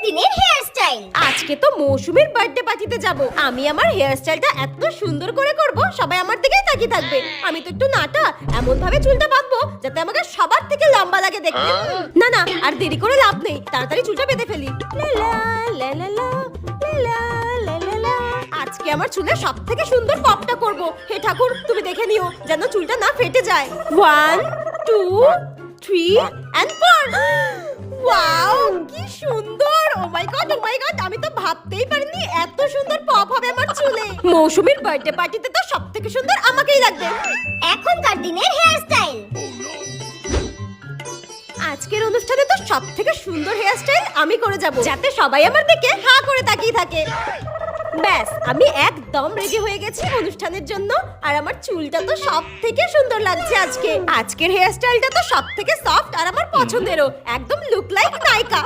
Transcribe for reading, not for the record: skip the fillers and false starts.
দিনের hair style. আজকে তো মৌসুমীর বার্থডে পার্টিতে যাব। আমি আমার হেয়ার স্টাইলটা এত সুন্দর করে করব, সবাই আমার দিকেই তাকিয়ে থাকবে। আমি তো একটু নাটা, এমন ভাবে চুলটা বাঁধবো যাতে আমাকে সবার থেকে লম্বা লাগে দেখতে। না না, আর দেরি করে লাভ নেই, তাড়াতাড়ি চুলটা বেঁধে ফেলি। লা লা লা লা লা লা লা লা লা। আজকে আমার চুলে সব থেকে সুন্দর পপটা করব। হে ঠাকুর, তুমি দেখে নিও যেন চুলটা না ফেটে যায়। 1 2 3 and 4। ওয়াও, কি সুন্দর! ও মাই গড, ও মাই গড, আমি তো ভাবতেই পারিনি এত সুন্দর পপ হবে আমার চুলে। মৌসুমীর বার্থডে পার্টিতে তো সবথেকে সুন্দর আমাকেই লাগবে। এখনকার দিনের হেয়ার স্টাইল। আজকের অনুষ্ঠানে তো সবথেকে সুন্দর হেয়ার স্টাইল আমি করে যাব, যাতে সবাই আমার দিকে হা করে তাকিয়ে থাকে। ব্যাস, আমি একদম রেডি হয়ে গেছি অনুষ্ঠানের জন্য। আর আমার চুলটা তো সবথেকে সুন্দর লাগছে আজকে। আজকের হেয়ার স্টাইলটা তো সবথেকে সফট আর আমার পছন্দেরও, একদম লুক লাইক নায়িকা।